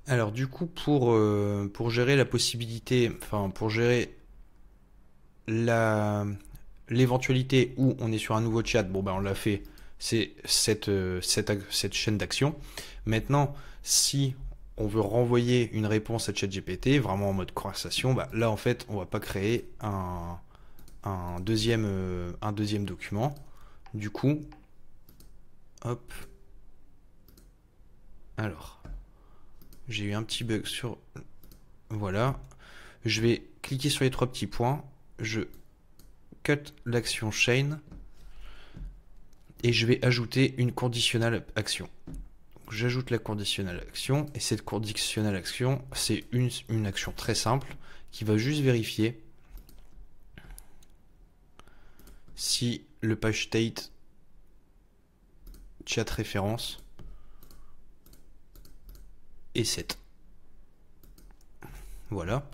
Alors du coup pour gérer la possibilité, enfin pour gérer la l'éventualité où on est sur un nouveau chat, bon ben on l'a fait, c'est cette chaîne d'action. Maintenant, si on veut renvoyer une réponse à ChatGPT, vraiment en mode conversation, bah, là en fait on va pas créer un deuxième document. Du coup, hop, alors, j'ai eu un petit bug sur... Voilà, je vais cliquer sur les trois petits points, je cut l'action chain et je vais ajouter une conditionnelle action. J'ajoute la conditionnelle action et cette conditionnelle action, c'est une action très simple qui va juste vérifier si le page state chat référence est 7. Voilà.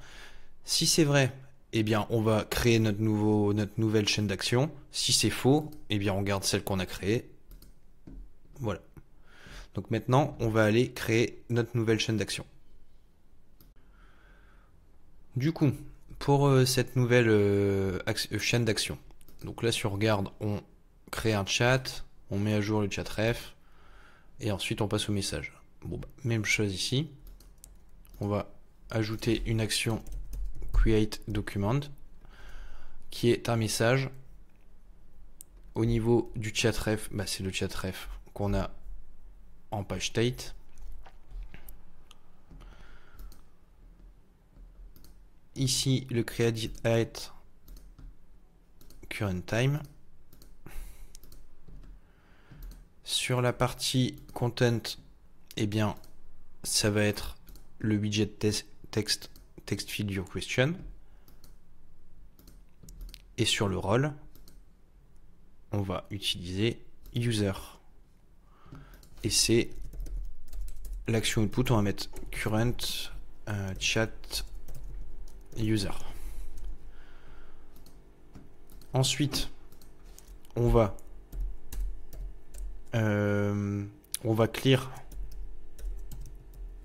Si c'est vrai, eh bien on va créer notre nouvelle chaîne d'action. Si c'est faux, eh bien on garde celle qu'on a créée. Voilà. Donc maintenant, on va aller créer notre nouvelle chaîne d'action. Du coup, pour cette nouvelle chaîne d'action, donc là si on regarde, on crée un chat, on met à jour le chat ref, et ensuite on passe au message. Bon, bah, même chose ici. On va ajouter une action create document, qui est un message. Au niveau du chat ref, bah, c'est le chat ref qu'on a en page state. Ici, le create current time. Sur la partie content, eh bien, ça va être le widget text field your question. Et sur le rôle, on va utiliser user. Et c'est l'action input, on va mettre current chat user. Ensuite, on va clear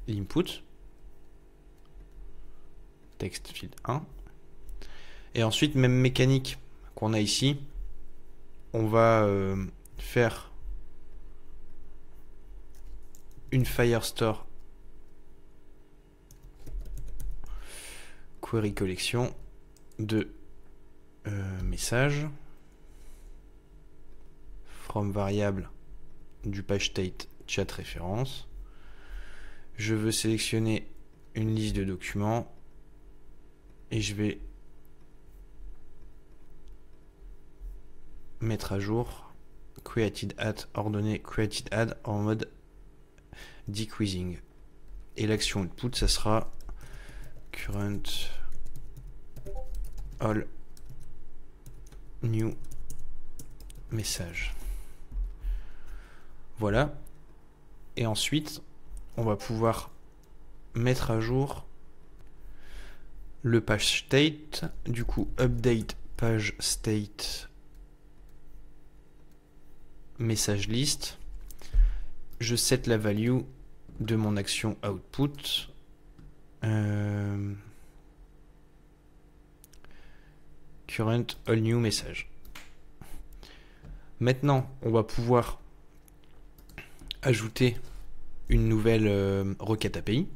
l'input text field 1 et ensuite même mécanique qu'on a ici, on va faire une Firestore query collection de messages from variable du page state chat référence. Je veux sélectionner une liste de documents et je vais mettre à jour created add, ordonné created add en mode decreasing. Et l'action output, ça sera current all new message. Voilà. Et ensuite, on va pouvoir mettre à jour le page state. Du coup, update page state message list. Je set la value de mon action output. Current all new message. Maintenant, on va pouvoir ajouter une nouvelle requête API.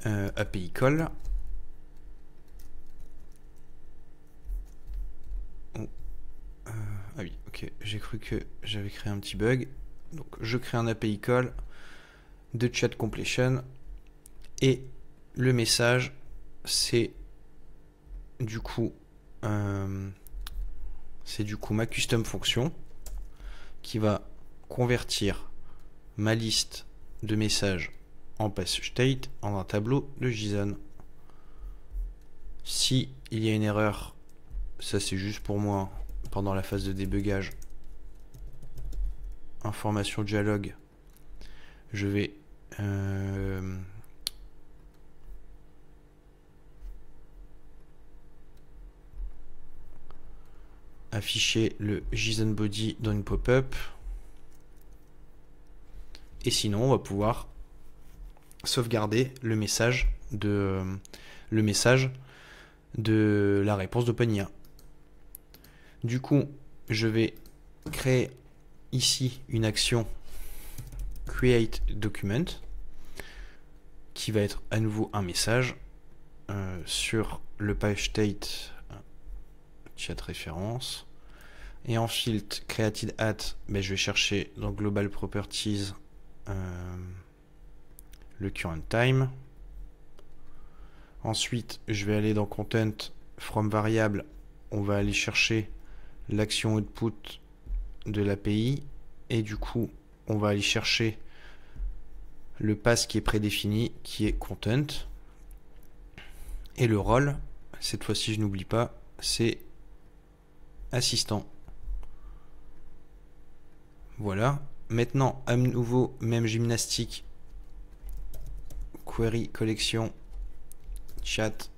API call. Ah oui, ok, j'ai cru que j'avais créé un petit bug. Donc je crée un API call de chat completion et le message c'est du coup ma custom fonction qui va convertir ma liste de messages en page state en un tableau de JSON. Si il y a une erreur, ça c'est juste pour moi pendant la phase de débugage. Information dialogue, je vais afficher le JSON body dans une pop-up. Et sinon, on va pouvoir sauvegarder le message de la réponse d'OpenIA. Du coup, je vais créer ici une action create document qui va être à nouveau un message sur le page state chat référence. Et en filtre created at, je vais chercher dans global properties le current time. Ensuite, je vais aller dans content from variable. On va aller chercher l'action output de l'API. Et du coup, on va aller chercher le pass qui est prédéfini, qui est content. Et le rôle, cette fois-ci, je n'oublie pas, c'est assistant. Voilà. Maintenant, à nouveau, même gymnastique. Query, collection, chat,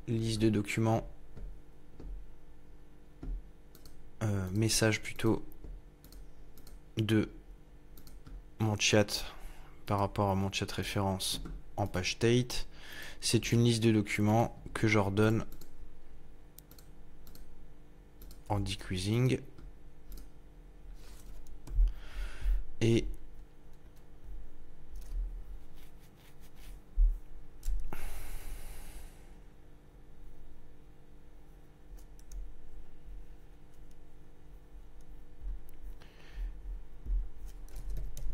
liste de documents, message plutôt de mon chat par rapport à mon chat référence en page state. C'est une liste de documents que j'ordonne en decreasing. Et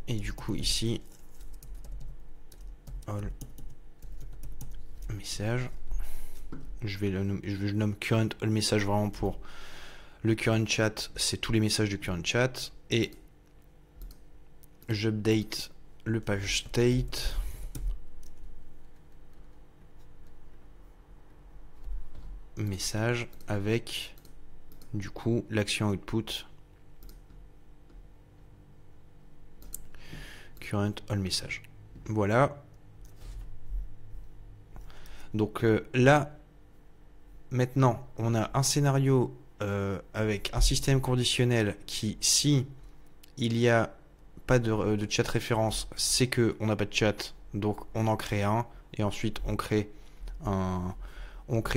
du coup ici all message, je nomme current all message vraiment pour le current chat, c'est tous les messages du current chat, et j'update le page state message avec du coup l'action output current all message. Voilà. Donc là, maintenant, on a un scénario avec un système conditionnel qui, si il y a pas de chat référence, c'est que on n'a pas de chat, donc on en crée un, et ensuite on crée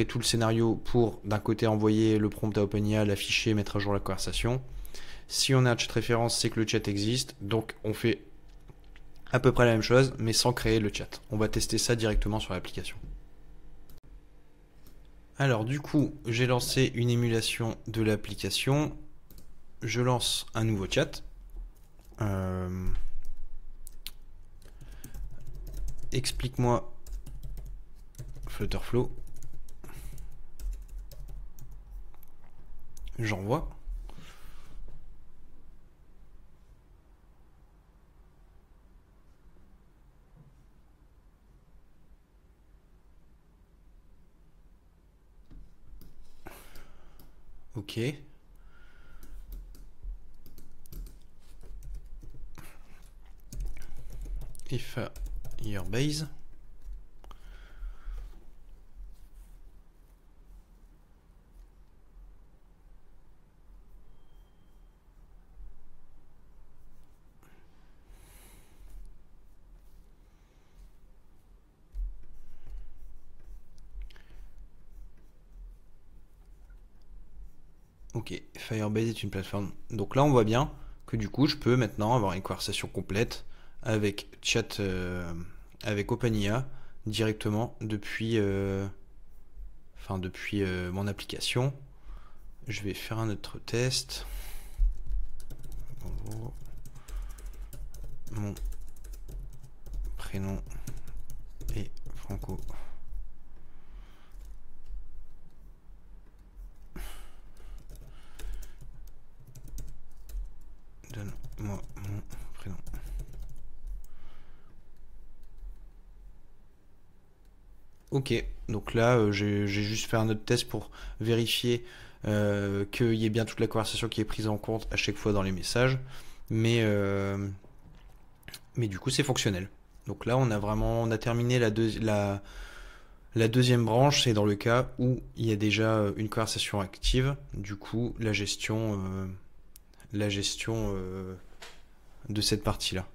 tout le scénario pour d'un côté envoyer le prompt à OpenIA, l'afficher, mettre à jour la conversation. Si on a un chat référence, c'est que le chat existe, donc on fait à peu près la même chose, mais sans créer le chat. On va tester ça directement sur l'application. Alors du coup, j'ai lancé une émulation de l'application. Je lance un nouveau chat. Explique-moi Flutterflow. J'envoie. Ok. If your base. Ok, Firebase est une plateforme. Donc là, on voit bien que du coup, je peux maintenant avoir une conversation complète avec chat, avec OpenIA directement depuis, mon application. Je vais faire un autre test. Mon prénom est Franco. Donne-moi mon prénom. Ok, donc là j'ai juste fait un autre test pour vérifier qu'il y ait bien toute la conversation qui est prise en compte à chaque fois dans les messages, mais du coup c'est fonctionnel. Donc là on a terminé la deuxième branche, c'est dans le cas où il y a déjà une conversation active. Du coup la gestion de cette partie-là.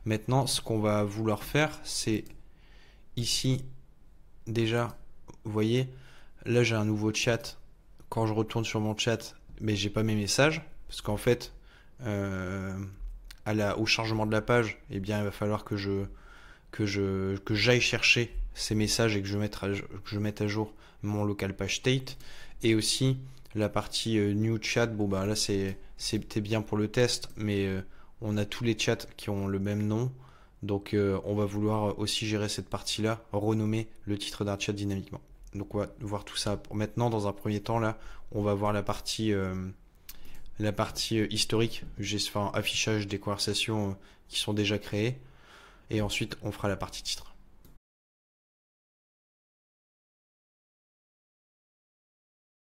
Maintenant, ce qu'on va vouloir faire, c'est ici, déjà, vous voyez, là j'ai un nouveau chat. Quand je retourne sur mon chat, mais j'ai pas mes messages, parce qu'en fait, au chargement de la page, eh bien, il va falloir que j'aille chercher ces messages et que je mette à jour mon local page state. Et aussi la partie new chat, bon bah là c'était bien pour le test, mais on a tous les chats qui ont le même nom. Donc on va vouloir aussi gérer cette partie-là, renommer le titre d'un chat dynamiquement. Donc on va voir tout ça. Maintenant, dans un premier temps, là, on va voir la partie historique, enfin, affichage des conversations qui sont déjà créées. Et ensuite, on fera la partie titre.